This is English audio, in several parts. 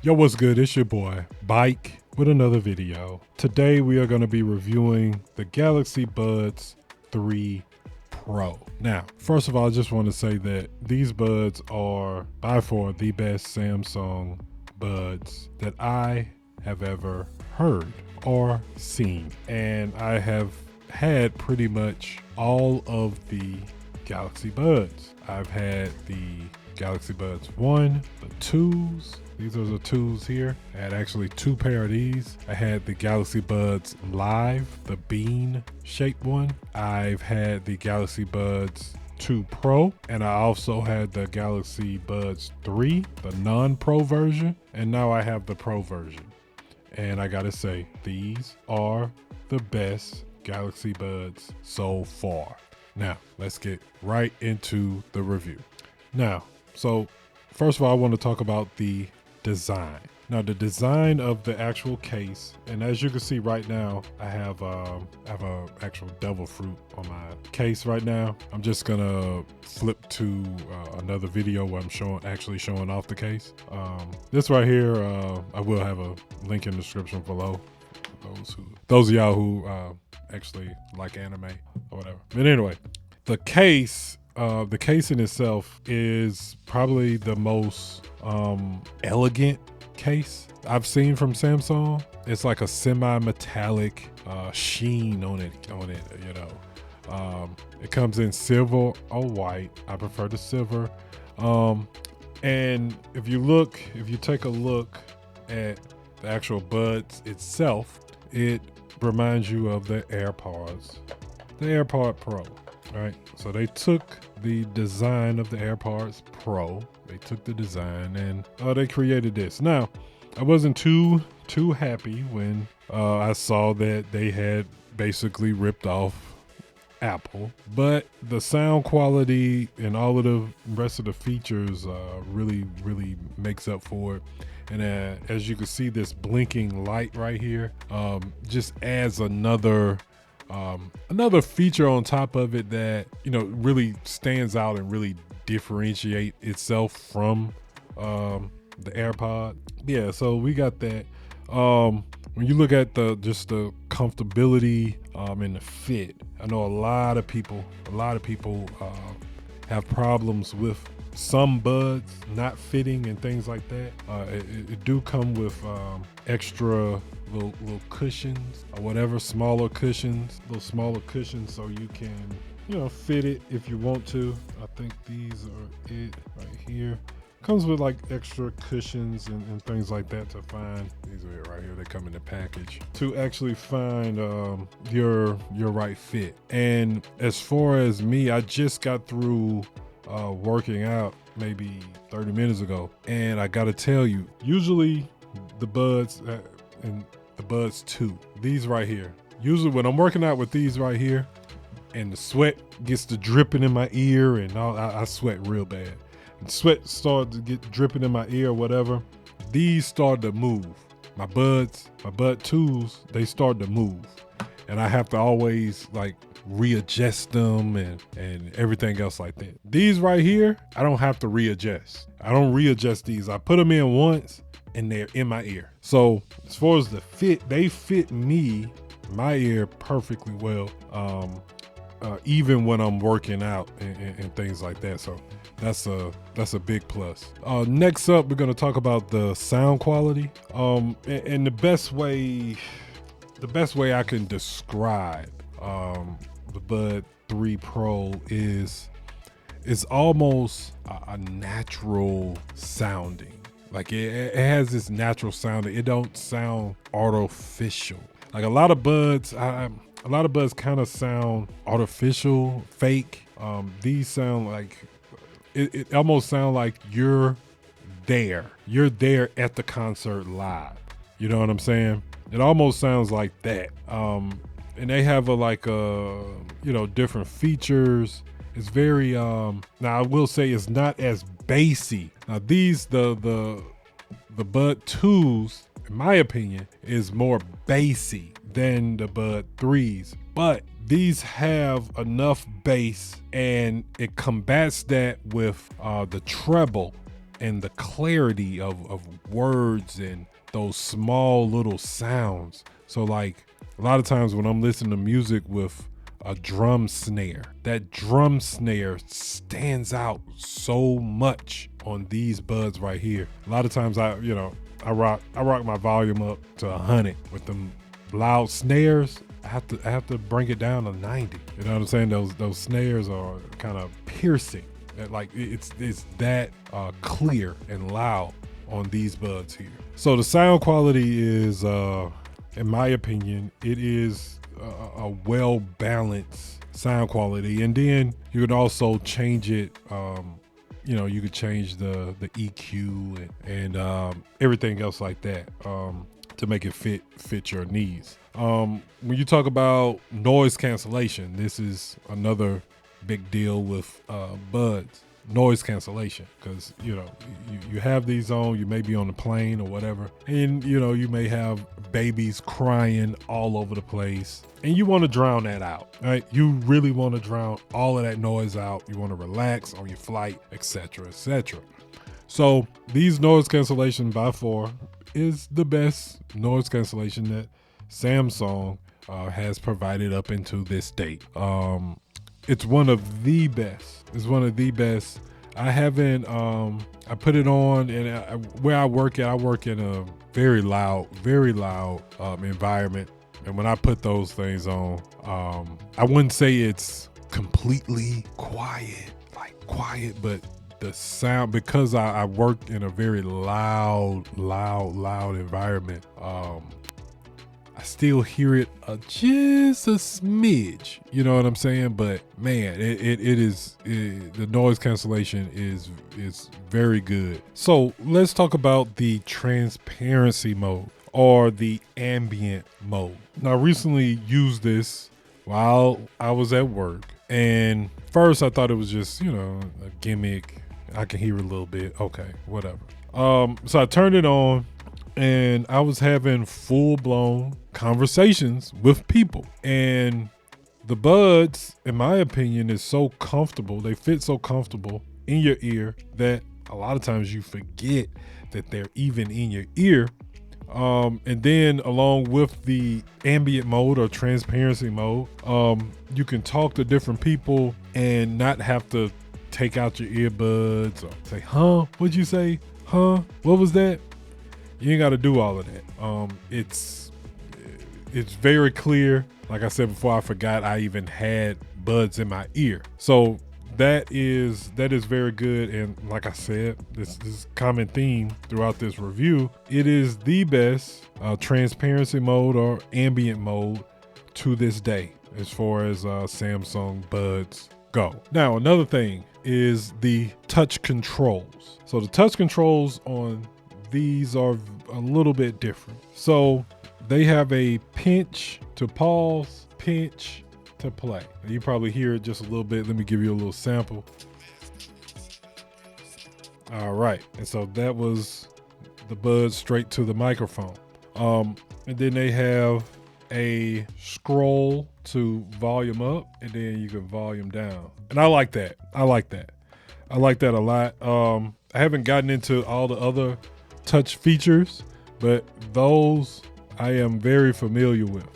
Yo, what's good? It's your boy, Bike, with another video. Today we are going to be reviewing the Galaxy Buds 3 Pro. Now, first of all, I just want to say that these buds are by far the best Samsung buds that I have ever heard or seen. And I have had pretty much all of the Galaxy Buds. I've had the Galaxy Buds 1, the 2s. These are the 2s here. I had actually 2 pair of these. I had the Galaxy Buds Live, the bean shaped one. I've had the Galaxy Buds 2 Pro, and I also had the Galaxy Buds 3, the non-Pro version, and now I have the Pro version. And I gotta say, these are the best Galaxy Buds so far. Now, let's get right into the review. Now, so first of all, I want to talk about the design. Now, the design of the actual case, and as you can see right now, I have a actual devil fruit on my case right now. I'm just gonna flip to another video where I'm actually showing off the case. This right here, I will have a link in the description below for those of y'all who actually like anime or whatever. But anyway, the case in itself is probably the most elegant case I've seen from Samsung. It's like a semi-metallic sheen on it, you know. It comes in silver or white. I prefer the silver. And if you take a look at the actual buds itself, it reminds you of the AirPods, the AirPod Pro. Right, so they took the design of the AirPods Pro, they took the design and they created this. Now, I wasn't too happy when I saw that they had basically ripped off Apple, but the sound quality and all of the rest of the features really makes up for it. And as you can see, this blinking light right here just adds another feature on top of it that, you know, really stands out and really differentiate itself from the AirPod. Yeah, so we got that. When you look at the comfortability and the fit, I know a lot of people have problems with some buds not fitting and things like that. It do come with extra little cushions or whatever, little smaller cushions, so you can, you know, fit it if you want to. I think these are it right here. Comes with like extra cushions and things like that to find. These are it right here. They come in the package to actually find your right fit. And as far as me, I just got through working out maybe 30 minutes ago, and I gotta tell you, usually the buds and the buds 2, these right here, usually when I'm working out with these right here and the sweat gets to dripping in my ear and I sweat real bad, and sweat started to get dripping in my ear or whatever, these start to move. My bud 2s, they start to move, and I have to always like readjust them and everything else like that. These right here, I don't have to readjust. I don't readjust these. I put them in once and they're in my ear. So as far as the fit, they fit my ear perfectly well, even when I'm working out and things like that. So that's a big plus. Next up, we're gonna talk about the sound quality. And the best way I can describe the Bud 3 Pro is almost a natural sounding. Like it has this natural sounding. It don't sound artificial. Like a lot of buds kind of sound artificial, fake. These sound like it almost sound like you're there at the concert live. You know what I'm saying? It almost sounds like that. And they have different features. It's very now I will say it's not as bassy. Now these the Bud 2s, in my opinion, is more bassy than the Bud 3s, but these have enough bass and it combats that with the treble and the clarity of words and those small little sounds. So like a lot of times when I'm listening to music with a drum snare, that drum snare stands out so much on these buds right here. A lot of times I rock my volume up to 100 with them loud snares. I have to bring it down to 90. You know what I'm saying? Those snares are kind of piercing. Like it's that clear and loud on these buds here. So the sound quality is, in my opinion, it is a well balanced sound quality. And then you can also change it. You could change the EQ and everything else like that to make it fit your needs. When you talk about noise cancellation, this is another big deal with buds. Noise cancellation, because you have these on, you may be on the plane or whatever, and you may have babies crying all over the place, and you want to drown that out, right? You really want to drown all of that noise out. You want to relax on your flight, etc., etc. So these noise cancellation by far is the best noise cancellation that Samsung has provided up into this date. It's one of the best. It's one of the best. I haven't, I put it on, and where I work in a very loud environment. And when I put those things on, I wouldn't say it's completely quiet, but the sound, because I work in a very loud environment, I still hear it just a smidge, you know what I'm saying? But man, the noise cancellation is very good. So let's talk about the transparency mode or the ambient mode. Now, I recently used this while I was at work, and first I thought it was just, a gimmick. I can hear a little bit. Okay, whatever. So I turned it on, and I was having full-blown conversations with people. And the buds, in my opinion, is so comfortable. They fit so comfortable in your ear that a lot of times you forget that they're even in your ear. And then along with the ambient mode or transparency mode, you can talk to different people and not have to take out your earbuds or say, huh, what'd you say? Huh, what was that? You ain't got to do all of that. It's very clear. Like I said before, I forgot I even had buds in my ear. So that is very good. And like I said, this common theme throughout this review, it is the best transparency mode or ambient mode to this day as far as Samsung buds go. Now, another thing is the touch controls. So the touch controls on these are a little bit different. So they have a pinch to pause, pinch to play. You probably hear it just a little bit. Let me give you a little sample. All right. And so that was the buds straight to the microphone. And then they have a scroll to volume up, and then you can volume down. And I like that. I like that a lot. I haven't gotten into all the other touch features, but those I am very familiar with.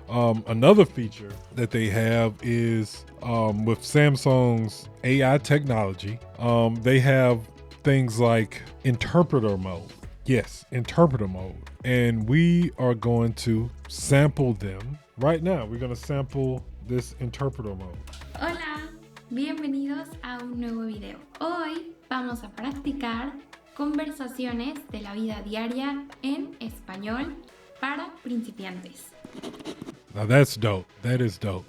Another feature that they have is with Samsung's AI technology, they have things like interpreter mode. Yes, interpreter mode. And we are going to sample them right now. We're going to sample this interpreter mode. Hola, bienvenidos a un nuevo video. Hoy vamos a practicar conversaciones de la vida diaria en español para principiantes. Now that's dope. That is dope.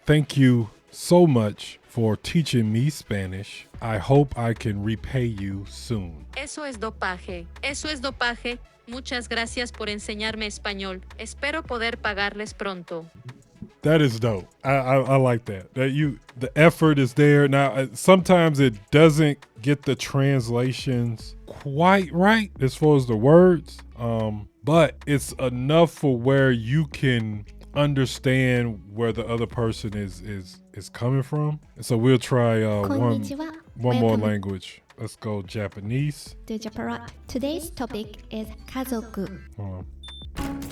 Thank you so much for teaching me Spanish. I hope I can repay you soon. Eso es dopaje. Eso es dopaje. Muchas gracias por enseñarme español. Espero poder pagarles pronto. That is dope. I like that. The effort is there. Now, sometimes it doesn't get the translations quite right as far as the words, but it's enough for where you can understand where the other person is coming from. And so we'll try One more Welcome. language. Let's go Japanese. To Japan. Today's topic is 家族。 Hold on.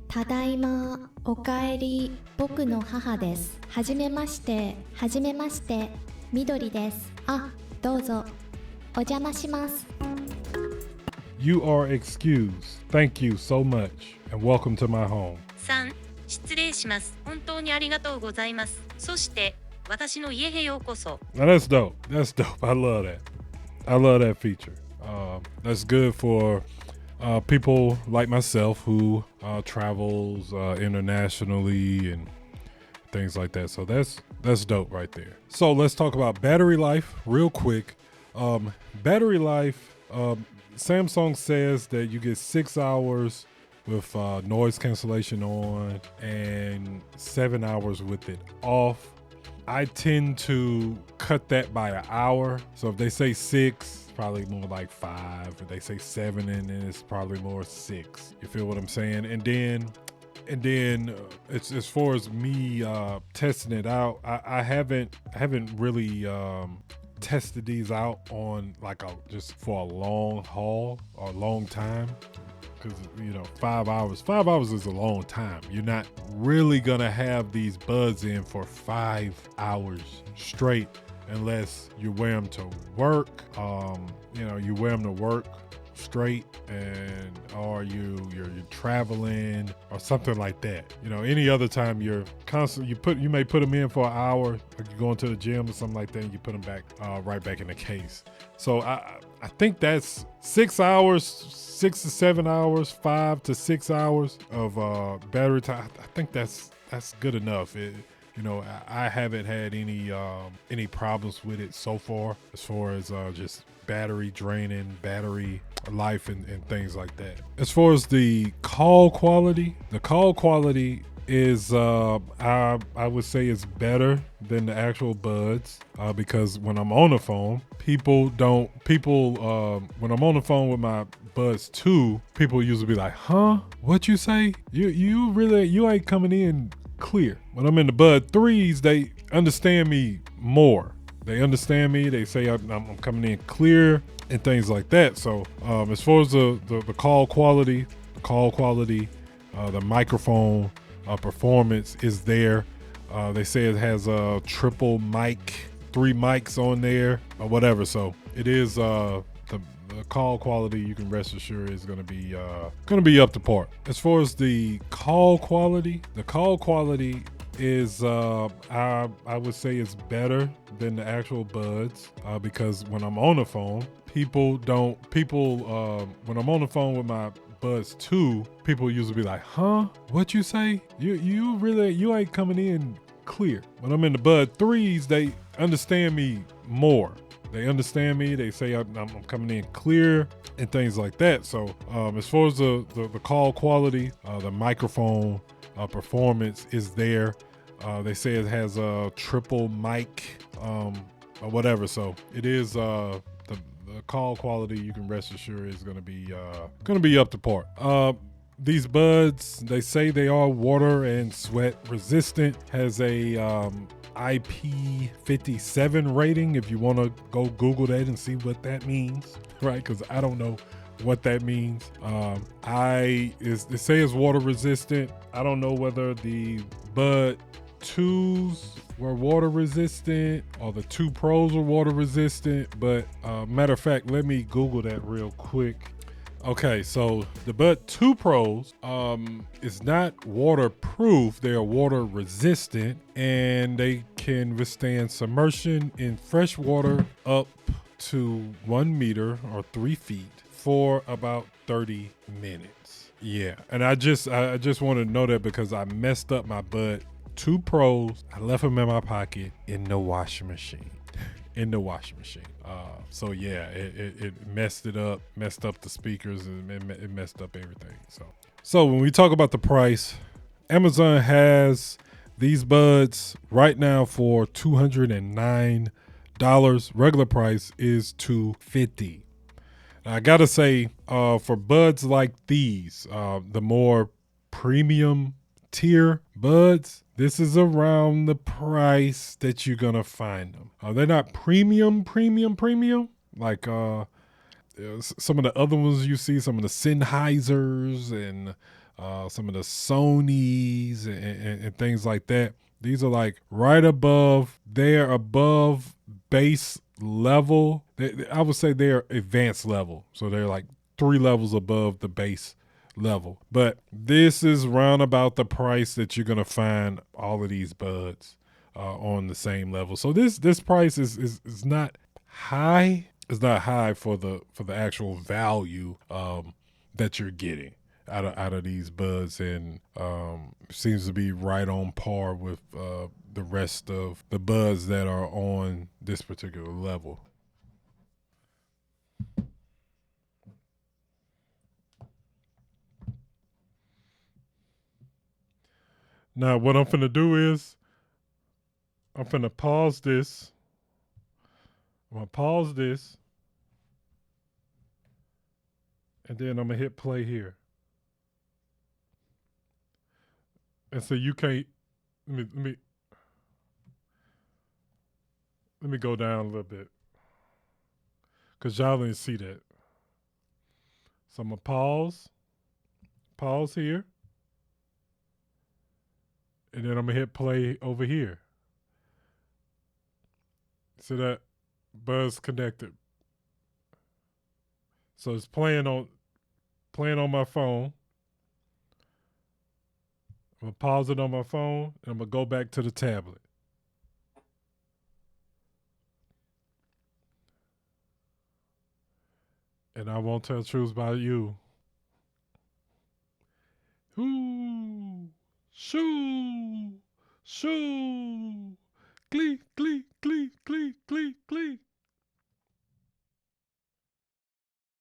ただいま、おかえり、僕の母です。はじめまして、はじめまして、みどりです。あ、どうぞ。お邪魔します。You are excused. Thank you so much and welcome to my home. 3、失礼します。本当にありがとうございます。そして、私の家へようこそ。Now that's dope. That's dope. I love that. I love that feature. That's good for people like myself who travels internationally and things like that. So that's dope right there. So let's talk about battery life real quick. Battery life, Samsung says that you get 6 hours with noise cancellation on and 7 hours with it off. I tend to cut that by an hour. So if they say 6, probably more like 5. If they say 7, and then it's probably more 6. You feel what I'm saying? And then it's as far as me testing it out, I haven't really tested these out on like just for a long haul or a long time. Because 5 hours is a long time. You're not really gonna have these buds in for 5 hours straight unless you wear them to work. You wear them to work straight, and or you're traveling or something like that. Any other time you're constantly you may put them in for an hour, like you're going to the gym or something like that, and you put them back right back in the case. So I think that's 6 hours, 6 to 7 hours, 5 to 6 hours of battery time. I think that's good enough. I haven't had any problems with it so far as just battery draining, battery life and things like that. As far as the call quality is I would say it's better than the actual buds because when I'm on the phone, when I'm on the phone with my Buds 2, people usually be like, huh? What you say? You ain't coming in clear. When I'm in the Bud 3s, they understand me more. They understand me. They say I'm coming in clear and things like that. So as far as the call quality, the microphone performance is there. They say it has a triple mic, 3 mics on there or whatever. So it is the call quality, you can rest assured is going to be up to par. As far as the call quality is I would say it's better than the actual buds because when I'm on the phone, when I'm on the phone with my Buds 2, people usually be like, huh? What you say? You ain't coming in clear. When I'm in the Bud 3s, they understand me more. They understand me. They say I'm coming in clear and things like that. So as far as the call quality, the microphone performance is there. They say it has a triple mic or whatever. So it is the call quality, you can rest assured is going to be up to par. These buds, they say they are water and sweat resistant. Has a IP57 rating. If you want to go Google that and see what that means, right? Because I don't know what that means. They say it's water resistant. I don't know whether the Bud 2s were water resistant or the 2 Pros were water resistant. But matter of fact, let me Google that real quick. Okay, so the Bud 2 Pros is not waterproof. They are water resistant and they can withstand submersion in fresh water up to 1 meter or 3 feet for about 30 minutes. Yeah, and I just want to know that because I messed up my Bud 2 Pros. I left them in my pocket in the washing machine. So yeah, it messed up the speakers, and it messed up everything. So when we talk about the price, Amazon has these buds right now for $209. Regular price is $250. Now, I gotta say, for buds like these, the more premium tier buds, this is around the price that you're gonna find them. They're not premium like some of the other ones you see, some of the Sennheisers and some of the Sonys and things like that. These are like right above, they're above base level. I would say they're advanced level. So they're like 3 levels above the base level. But this is round about the price that you're going to find all of these buds on the same level. So this price is not high. It's not high for the actual value that you're getting out of these buds, and seems to be right on par with the rest of the buds that are on this particular level. Now what I'm finna do is I'm finna pause this. I'm gonna pause this, and then I'm gonna hit play here. And so you can't, let me go down a little bit, because y'all didn't see that. So I'm gonna pause here, and then I'm gonna hit play over here. So that buzz connected. So it's playing on my phone. I'm gonna pause it on my phone, and I'm gonna go back to the tablet. And I won't tell truths about you. Ooh, shoo, shoo, glee, glee, glee, glee, glee, glee.